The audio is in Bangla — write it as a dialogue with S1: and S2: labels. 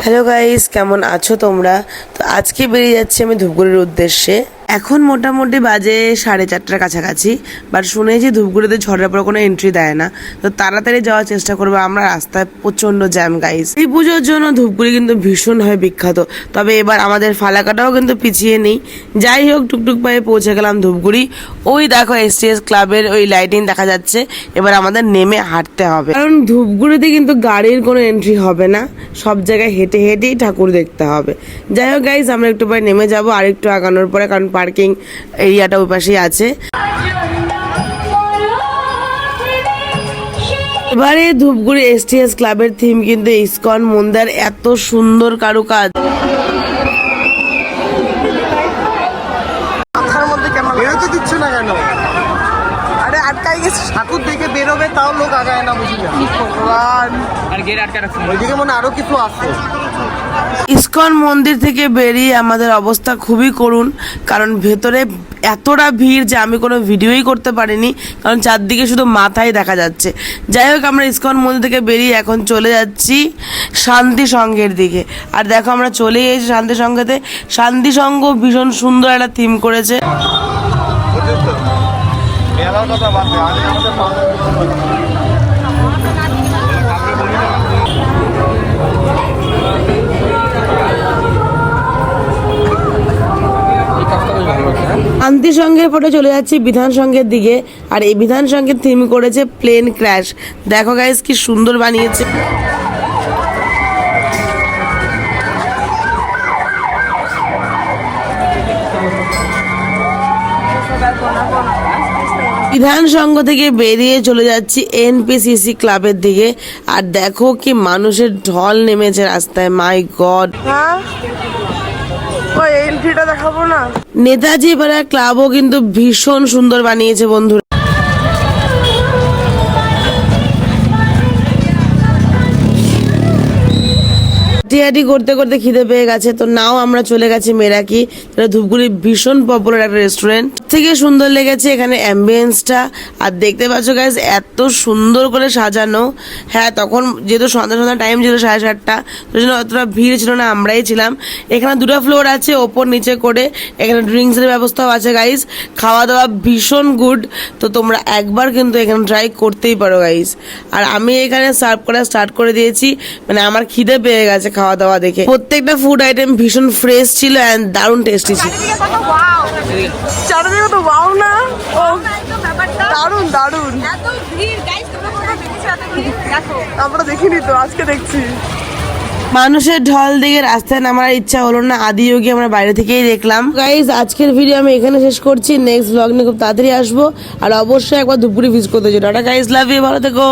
S1: হ্যালো গাইস, কেমন আছো তোমরা? তো আজকে বেরিয়ে যাচ্ছি আমি ধূপগুড়ির উদ্দেশ্যে। এখন মোটামুটি বাজে 4:30টার কাছাকাছি। বাট শুনেছি ধূপগুড়িতে ঝড়ের পর কোনো এন্ট্রি দেয় না, তো তাড়াতাড়ি যাওয়ার চেষ্টা করবো আমরা। রাস্তায় প্রচন্ড জ্যাম গাইস। এই পুজোর জন্য ধূপগুড়ি কিন্তু ভীষণ হয় বিখ্যাত। তবে এবার আমাদের ফালাকাটাও কিন্তু পিছিয়ে নেই। যাই হোক, টুকটুক পায়ে পৌঁছে গেলাম ধূপগুড়ি। ওই দেখো STS ক্লাবের ওই লাইটিং দেখা যাচ্ছে। এবার আমাদের নেমে হাঁটতে হবে, কারণ ধূপগুড়িতে কিন্তু গাড়ির কোনো এন্ট্রি হবে না, সব জায়গায় হেঁটে হেঁটেই ঠাকুর দেখতে হবে। যাই হোক গাইস, আমরা একটু পরে নেমে যাবো আর একটু আগানোর পরে, কারণ পার্কিং এরিয়াটা ওই পাশেই আছে। এবারে ধূপগুড়ি STS ক্লাবের থিম কিন্তু ইসকন মন্দির, এত সুন্দর কারুকাজ।
S2: মাথার মধ্যে কেমন বেরোতে দিচ্ছ না কেন? আরে আটকাই গেছে, ঠাকুর দেখে বেরোবে তাও লোক আগায় না, বুঝি না। ভগবান, আর গেট আটকা রাখছে। ওইদিকে মনে আরো কিছু আছে।
S1: ইসকন মন্দির থেকে বেরিয়ে আমাদের অবস্থা খুবই করুণ, কারণ ভেতরে এতটা ভিড় যে আমি কোনো ভিডিওই করতে পারিনি, কারণ চারদিকে শুধু মাথাই দেখা যাচ্ছে। যাই হোক, আমরা ইসকন মন্দির থেকে বেরিয়ে এখন চলে যাচ্ছি শান্তি সংঘের দিকে। আর দেখো, আমরা চলে এসেছি শান্তি সংঘেতে। শান্তি সংঘ ভীষণ সুন্দর একটা থিম করেছে। শান্তি সংঘের পরে চলে যাচ্ছি বিধান সংঘের দিকে। আর এই বিধান সংঘের থিম করেছে প্লেন ক্র্যাশ। দেখো গাইস, কি সুন্দর বানিয়েছে। বিধান সংঘ থেকে বেরিয়ে চলে যাচ্ছি NPCC ক্লাবের দিকে। আর দেখো কি মানুষের ঢল নেমেছে রাস্তায়, মাই গড। দেখাবো না, নেতাজি পাড়া ক্লাবও কিন্তু ভীষণ সুন্দর বানিয়েছে বন্ধুরা। হাঁটি করতে করতে খিদে পেয়ে গেছে, তো নাও আমরা চলে গেছি মেরাকি। ধূপগুড়ির ভীষণ পপুলার একটা রেস্টুরেন্ট। থেকে সুন্দর লেগেছে এখানে অ্যাম্বিয়েন্সটা। আর দেখতে পাচ্ছ গাইস, এত সুন্দর করে সাজানো। হ্যাঁ, তখন যেহেতু সন্ধ্যা টাইম ছিল 7:30, তো জন্য অতটা ভিড় ছিল না, আমরাই ছিলাম। এখানে 2টা ফ্লোর আছে, ওপর নিচে করে। এখানে ড্রিঙ্কসের ব্যবস্থাও আছে গাইস। খাওয়া দাওয়া ভীষণ গুড, তো তোমরা একবার কিন্তু এখানে ট্রাই করতেই পারো গাইস। আর আমি এখানে সার্ভ করা স্টার্ট করে দিয়েছি, মানে আমার খিদে পেয়ে গেছে খাওয়া দাওয়া দেখে। প্রত্যেকটা ফুড আইটেম ভীষণ ফ্রেশ ছিল এন্ড দারুণ টেস্টি ছিল। চারিদিকে তো ওয়াও না, দারুণ দারুণ। আমরা দেখিনি তো, আজকে দেখছি। মানুষের ঢল দেখে রাস্তায় নামার ইচ্ছা হলো না, আদি যোগী আমরা বাইরে থেকেই দেখলাম। গাইজ, আজকের ভিডিও আমি এখানে শেষ করছি। নেক্সট ব্লগ নিয়ে খুব তাড়াতাড়ি আসবো। আর অবশ্যই একবার ধূপগুড়ি ভিজিট করতে যাবো। টাটা গাইজ, লাভ ইউ, ভালো থেকো।